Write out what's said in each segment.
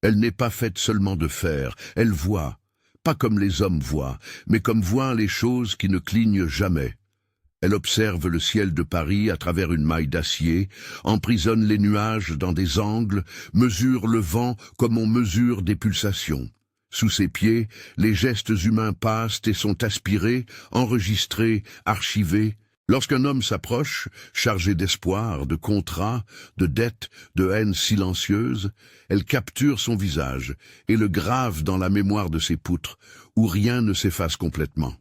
Elle n'est pas faite seulement de fer, elle voit, pas comme les hommes voient, mais comme voient les choses qui ne clignent jamais. Elle observe le ciel de Paris à travers une maille d'acier, emprisonne les nuages dans des angles, mesure le vent comme on mesure des pulsations. Sous ses pieds, les gestes humains passent et sont aspirés, enregistrés, archivés. Lorsqu'un homme s'approche, chargé d'espoir, de contrats, de dettes, de haine silencieuse, elle capture son visage et le grave dans la mémoire de ses poutres, où rien ne s'efface complètement.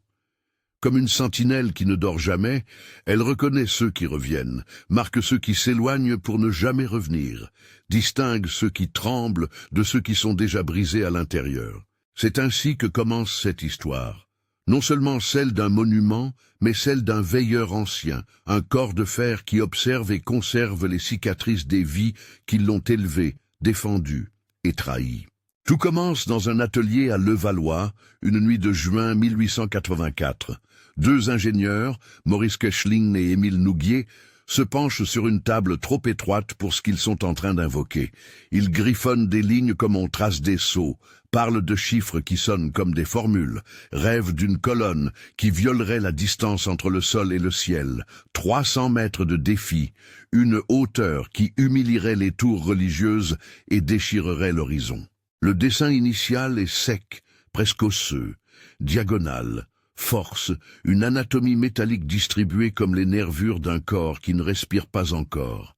Comme une sentinelle qui ne dort jamais, elle reconnaît ceux qui reviennent, marque ceux qui s'éloignent pour ne jamais revenir, distingue ceux qui tremblent de ceux qui sont déjà brisés à l'intérieur. C'est ainsi que commence cette histoire. Non seulement celle d'un monument, mais celle d'un veilleur ancien, un corps de fer qui observe et conserve les cicatrices des vies qui l'ont élevé, défendu et trahi. Tout commence dans un atelier à Levallois, une nuit de juin 1884. Deux ingénieurs, Maurice Koechlin et Émile Nouguier, se penchent sur une table trop étroite pour ce qu'ils sont en train d'invoquer. Ils griffonnent des lignes comme on trace des sceaux, parlent de chiffres qui sonnent comme des formules, rêvent d'une colonne qui violerait la distance entre le sol et le ciel, 300 mètres de défi, une hauteur qui humilierait les tours religieuses et déchirerait l'horizon. Le dessin initial est sec, presque osseux, diagonal, force, une anatomie métallique distribuée comme les nervures d'un corps qui ne respire pas encore.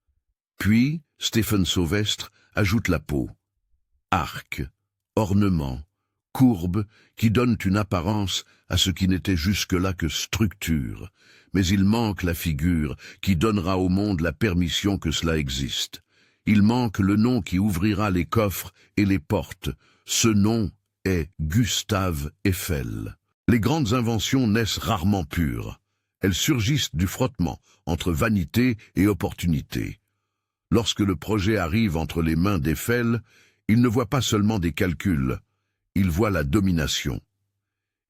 Puis, Stéphane Sauvestre ajoute la peau. Arc, ornement, courbe qui donnent une apparence à ce qui n'était jusque-là que structure, mais il manque la figure qui donnera au monde la permission que cela existe. Il manque le nom qui ouvrira les coffres et les portes. Ce nom est Gustave Eiffel. Les grandes inventions naissent rarement pures. Elles surgissent du frottement entre vanité et opportunité. Lorsque le projet arrive entre les mains d'Eiffel, il ne voit pas seulement des calculs, il voit la domination.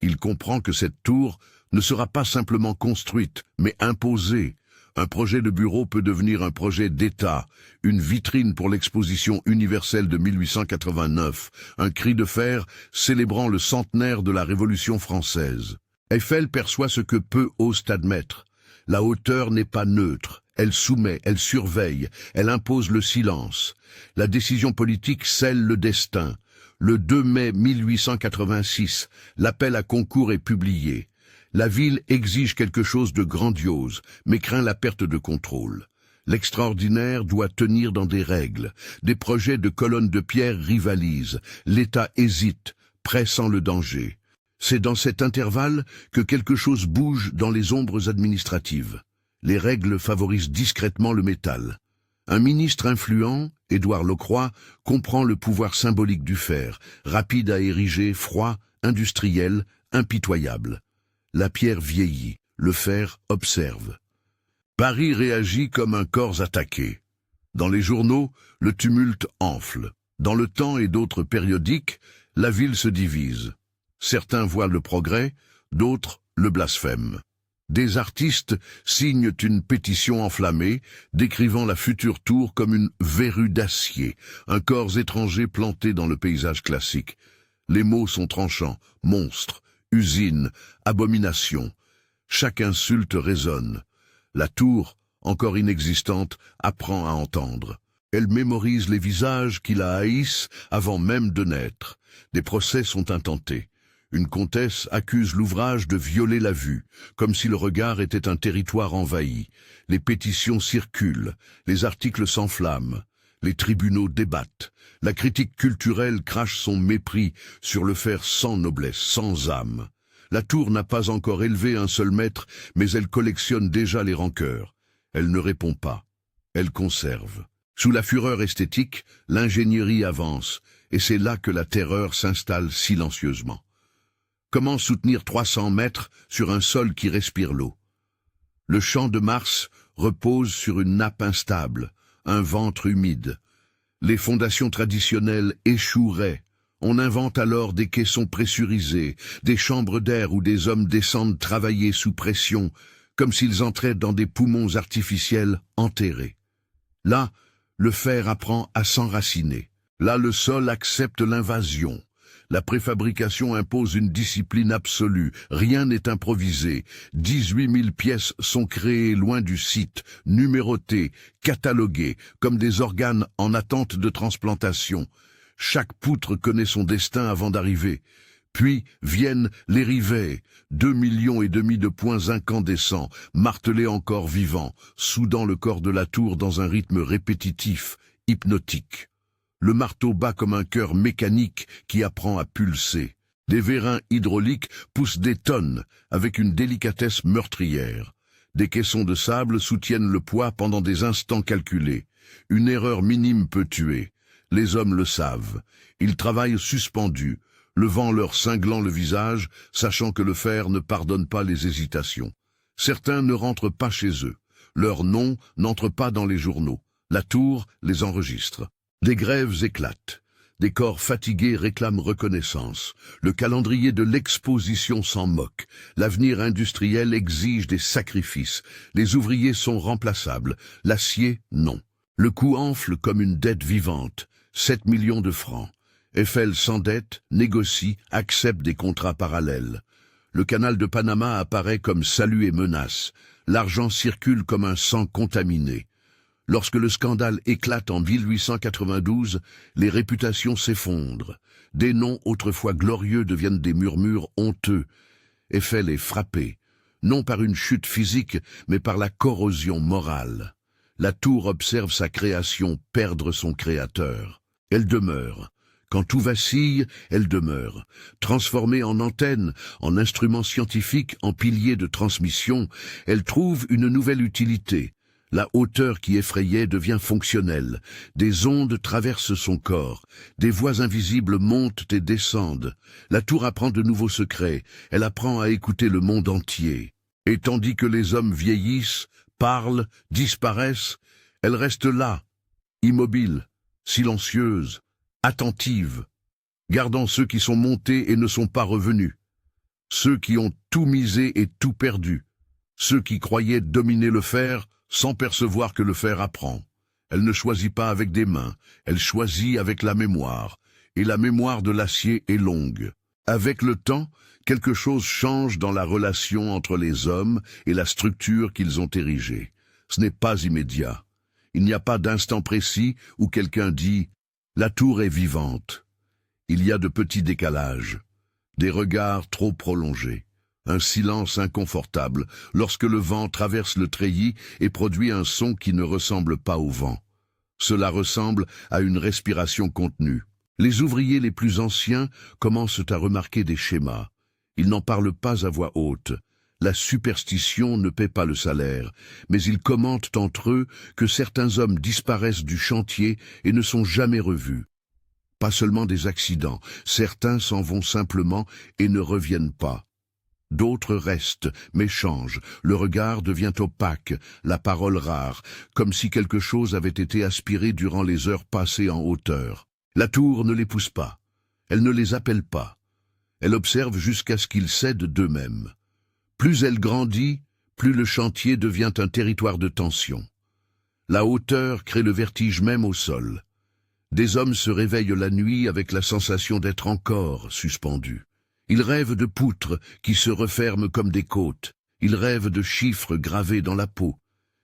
Il comprend que cette tour ne sera pas simplement construite, mais imposée. Un projet de bureau peut devenir un projet d'État, une vitrine pour l'exposition universelle de 1889, un cri de fer célébrant le centenaire de la Révolution française. Eiffel perçoit ce que peu osent admettre. La hauteur n'est pas neutre, elle soumet, elle surveille, elle impose le silence. La décision politique scelle le destin. Le 2 mai 1886, l'appel à concours est publié. La ville exige quelque chose de grandiose, mais craint la perte de contrôle. L'extraordinaire doit tenir dans des règles. Des projets de colonnes de pierre rivalisent. L'État hésite, pressant le danger. C'est dans cet intervalle que quelque chose bouge dans les ombres administratives. Les règles favorisent discrètement le métal. Un ministre influent, Édouard Locroix, comprend le pouvoir symbolique du fer, rapide à ériger, froid, industriel, impitoyable. La pierre vieillit, le fer observe. Paris réagit comme un corps attaqué. Dans les journaux, le tumulte enfle. Dans le Temps et d'autres périodiques, la ville se divise. Certains voient le progrès, d'autres le blasphème. Des artistes signent une pétition enflammée, décrivant la future tour comme une verrue d'acier, un corps étranger planté dans le paysage classique. Les mots sont tranchants, monstre, usine, abomination. Chaque insulte résonne. La tour, encore inexistante, apprend à entendre. Elle mémorise les visages qui la haïssent avant même de naître. Des procès sont intentés. Une comtesse accuse l'ouvrage de violer la vue, comme si le regard était un territoire envahi. Les pétitions circulent, les articles s'enflamment. Les tribunaux débattent. La critique culturelle crache son mépris sur le fer sans noblesse, sans âme. La tour n'a pas encore élevé un seul maître, mais elle collectionne déjà les rancœurs. Elle ne répond pas. Elle conserve. Sous la fureur esthétique, l'ingénierie avance, et c'est là que la terreur s'installe silencieusement. Comment soutenir 300 mètres sur un sol qui respire l'eau? Le champ de Mars repose sur une nappe instable, un ventre humide. Les fondations traditionnelles échoueraient. On invente alors des caissons pressurisés, des chambres d'air où des hommes descendent travailler sous pression, comme s'ils entraient dans des poumons artificiels enterrés. Là, le fer apprend à s'enraciner. Là, le sol accepte l'invasion. La préfabrication impose une discipline absolue, rien n'est improvisé. 18 000 pièces sont créées loin du site, numérotées, cataloguées, comme des organes en attente de transplantation. Chaque poutre connaît son destin avant d'arriver. Puis viennent les rivets, 2,5 millions de points incandescents, martelés encore vivants, soudant le corps de la tour dans un rythme répétitif, hypnotique. Le marteau bat comme un cœur mécanique qui apprend à pulser. Des vérins hydrauliques poussent des tonnes avec une délicatesse meurtrière. Des caissons de sable soutiennent le poids pendant des instants calculés. Une erreur minime peut tuer. Les hommes le savent. Ils travaillent suspendus, le vent leur cinglant le visage, sachant que le fer ne pardonne pas les hésitations. Certains ne rentrent pas chez eux. Leur nom n'entre pas dans les journaux. La tour les enregistre. Des grèves éclatent. Des corps fatigués réclament reconnaissance. Le calendrier de l'exposition s'en moque. L'avenir industriel exige des sacrifices. Les ouvriers sont remplaçables. L'acier, non. Le coût enfle comme une dette vivante. 7 millions de francs. Eiffel s'endette, négocie, accepte des contrats parallèles. Le canal de Panama apparaît comme salut et menace. L'argent circule comme un sang contaminé. Lorsque le scandale éclate en 1892, les réputations s'effondrent. Des noms autrefois glorieux deviennent des murmures honteux. Eiffel est frappé, non par une chute physique, mais par la corrosion morale. La tour observe sa création perdre son créateur. Elle demeure. Quand tout vacille, elle demeure. Transformée en antenne, en instrument scientifique, en pilier de transmission, elle trouve une nouvelle utilité. La hauteur qui effrayait devient fonctionnelle. Des ondes traversent son corps. Des voix invisibles montent et descendent. La tour apprend de nouveaux secrets. Elle apprend à écouter le monde entier. Et tandis que les hommes vieillissent, parlent, disparaissent, elle reste là, immobile, silencieuse, attentive, gardant ceux qui sont montés et ne sont pas revenus. Ceux qui ont tout misé et tout perdu. Ceux qui croyaient dominer le fer, sans percevoir que le fer apprend. Elle ne choisit pas avec des mains, elle choisit avec la mémoire, et la mémoire de l'acier est longue. Avec le temps, quelque chose change dans la relation entre les hommes et la structure qu'ils ont érigée. Ce n'est pas immédiat. Il n'y a pas d'instant précis où quelqu'un dit « La tour est vivante ». Il y a de petits décalages, des regards trop prolongés. Un silence inconfortable lorsque le vent traverse le treillis et produit un son qui ne ressemble pas au vent. Cela ressemble à une respiration contenue. Les ouvriers les plus anciens commencent à remarquer des schémas. Ils n'en parlent pas à voix haute. La superstition ne paie pas le salaire, mais ils commentent entre eux que certains hommes disparaissent du chantier et ne sont jamais revus. Pas seulement des accidents, certains s'en vont simplement et ne reviennent pas. D'autres restent, mais changent. Le regard devient opaque, la parole rare, comme si quelque chose avait été aspiré durant les heures passées en hauteur. La tour ne les pousse pas. Elle ne les appelle pas. Elle observe jusqu'à ce qu'ils cèdent d'eux-mêmes. Plus elle grandit, plus le chantier devient un territoire de tension. La hauteur crée le vertige même au sol. Des hommes se réveillent la nuit avec la sensation d'être encore suspendus. Ils rêvent de poutres qui se referment comme des côtes. Ils rêvent de chiffres gravés dans la peau.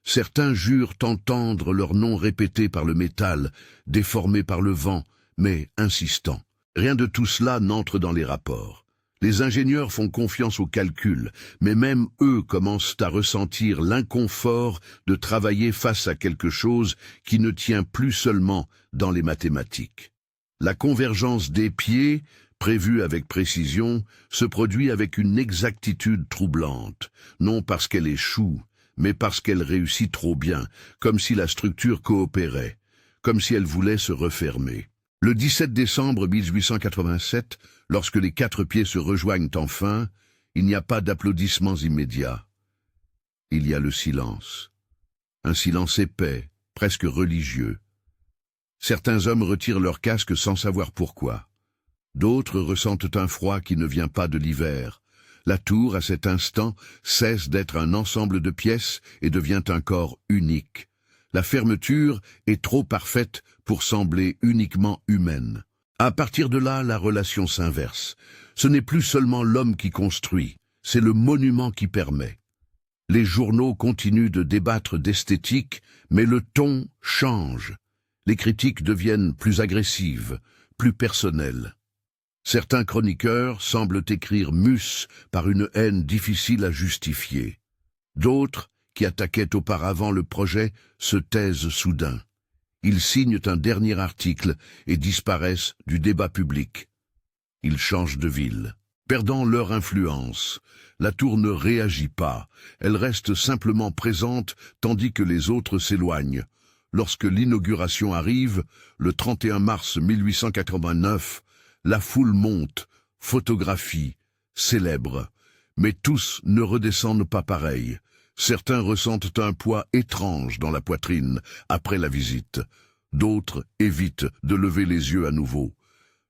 Certains jurent entendre leur nom répété par le métal, déformé par le vent, mais insistant. Rien de tout cela n'entre dans les rapports. Les ingénieurs font confiance aux calculs, mais même eux commencent à ressentir l'inconfort de travailler face à quelque chose qui ne tient plus seulement dans les mathématiques. La convergence des pieds, prévue avec précision, se produit avec une exactitude troublante, non parce qu'elle échoue, mais parce qu'elle réussit trop bien, comme si la structure coopérait, comme si elle voulait se refermer. Le 17 décembre 1887, lorsque les 4 pieds se rejoignent enfin, il n'y a pas d'applaudissements immédiats. Il y a le silence. Un silence épais, presque religieux. Certains hommes retirent leur casque sans savoir pourquoi. D'autres ressentent un froid qui ne vient pas de l'hiver. La tour, à cet instant, cesse d'être un ensemble de pièces et devient un corps unique. La fermeture est trop parfaite pour sembler uniquement humaine. À partir de là, la relation s'inverse. Ce n'est plus seulement l'homme qui construit, c'est le monument qui permet. Les journaux continuent de débattre d'esthétique, mais le ton change. Les critiques deviennent plus agressives, plus personnelles. Certains chroniqueurs semblent écrire mus par une haine difficile à justifier. D'autres, qui attaquaient auparavant le projet, se taisent soudain. Ils signent un dernier article et disparaissent du débat public. Ils changent de ville. Perdant leur influence, la tour ne réagit pas, elle reste simplement présente tandis que les autres s'éloignent. Lorsque l'inauguration arrive, le 31 mars 1889, la foule monte, photographie, célèbre. Mais tous ne redescendent pas pareil. Certains ressentent un poids étrange dans la poitrine après la visite. D'autres évitent de lever les yeux à nouveau.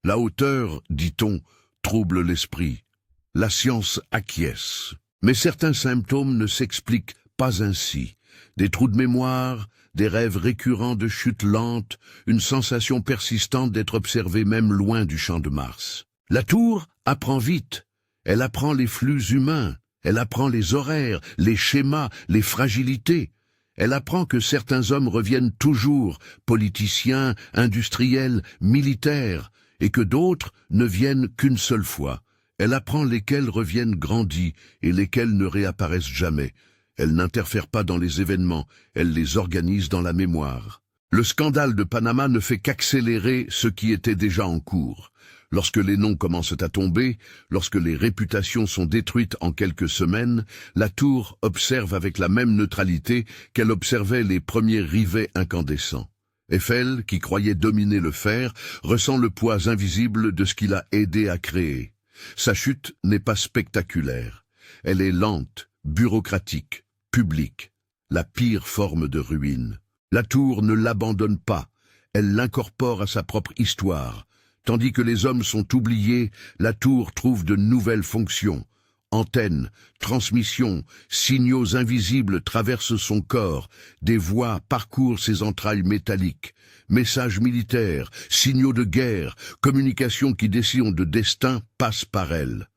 La hauteur, dit-on, trouble l'esprit. La science acquiesce. Mais certains symptômes ne s'expliquent pas ainsi. Des trous de mémoire, des rêves récurrents de chute lente, une sensation persistante d'être observé même loin du champ de Mars. La tour apprend vite. Elle apprend les flux humains. Elle apprend les horaires, les schémas, les fragilités. Elle apprend que certains hommes reviennent toujours, politiciens, industriels, militaires, et que d'autres ne viennent qu'une seule fois. Elle apprend lesquels reviennent grandis et lesquels ne réapparaissent jamais. Elle n'interfère pas dans les événements, elle les organise dans la mémoire. Le scandale de Panama ne fait qu'accélérer ce qui était déjà en cours. Lorsque les noms commencent à tomber, lorsque les réputations sont détruites en quelques semaines, la tour observe avec la même neutralité qu'elle observait les premiers rivets incandescents. Eiffel, qui croyait dominer le fer, ressent le poids invisible de ce qu'il a aidé à créer. Sa chute n'est pas spectaculaire. Elle est lente, bureaucratique, publique, la pire forme de ruine. La tour ne l'abandonne pas, elle l'incorpore à sa propre histoire. Tandis que les hommes sont oubliés, la tour trouve de nouvelles fonctions. Antennes, transmissions, signaux invisibles traversent son corps, des voix parcourent ses entrailles métalliques. Messages militaires, signaux de guerre, communications qui décident de destin passent par elle.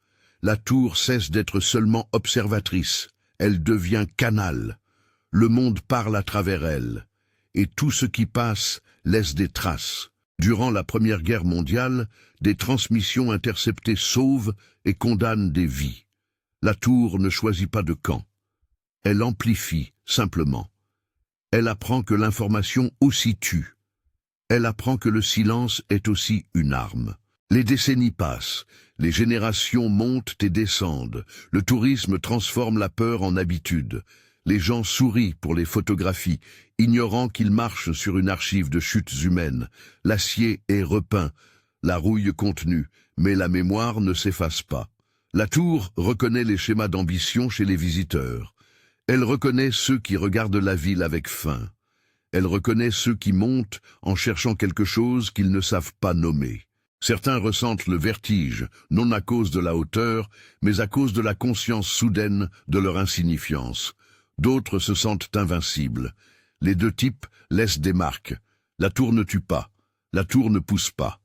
La tour cesse d'être seulement observatrice, elle devient canal. Le monde parle à travers elle, et tout ce qui passe laisse des traces. Durant la Première Guerre mondiale, des transmissions interceptées sauvent et condamnent des vies. La tour ne choisit pas de camp. Elle amplifie, simplement. Elle apprend que l'information aussi tue. Elle apprend que le silence est aussi une arme. Les décennies passent, les générations montent et descendent, le tourisme transforme la peur en habitude. Les gens sourient pour les photographies, ignorant qu'ils marchent sur une archive de chutes humaines. L'acier est repeint, la rouille contenue, mais la mémoire ne s'efface pas. La tour reconnaît les schémas d'ambition chez les visiteurs. Elle reconnaît ceux qui regardent la ville avec faim. Elle reconnaît ceux qui montent en cherchant quelque chose qu'ils ne savent pas nommer. Certains ressentent le vertige, non à cause de la hauteur, mais à cause de la conscience soudaine de leur insignifiance. D'autres se sentent invincibles. Les deux types laissent des marques. La tour ne tue pas. La tour ne pousse pas.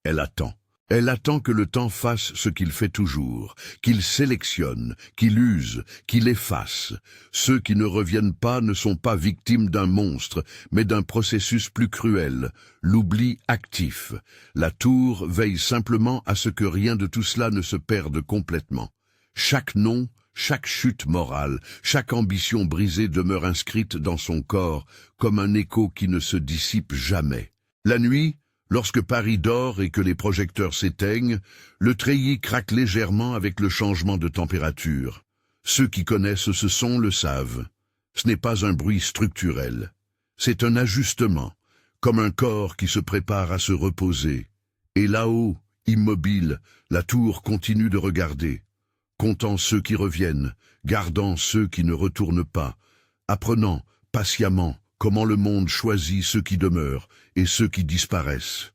Elle attend. Elle attend que le temps fasse ce qu'il fait toujours, qu'il sélectionne, qu'il use, qu'il efface. Ceux qui ne reviennent pas ne sont pas victimes d'un monstre, mais d'un processus plus cruel, l'oubli actif. La tour veille simplement à ce que rien de tout cela ne se perde complètement. Chaque nom, chaque chute morale, chaque ambition brisée demeure inscrite dans son corps, comme un écho qui ne se dissipe jamais. La nuit, lorsque Paris dort et que les projecteurs s'éteignent, le treillis craque légèrement avec le changement de température. Ceux qui connaissent ce son le savent. Ce n'est pas un bruit structurel. C'est un ajustement, comme un corps qui se prépare à se reposer. Et là-haut, immobile, la tour continue de regarder, comptant ceux qui reviennent, gardant ceux qui ne retournent pas, apprenant patiemment comment le monde choisit ceux qui demeurent et ceux qui disparaissent.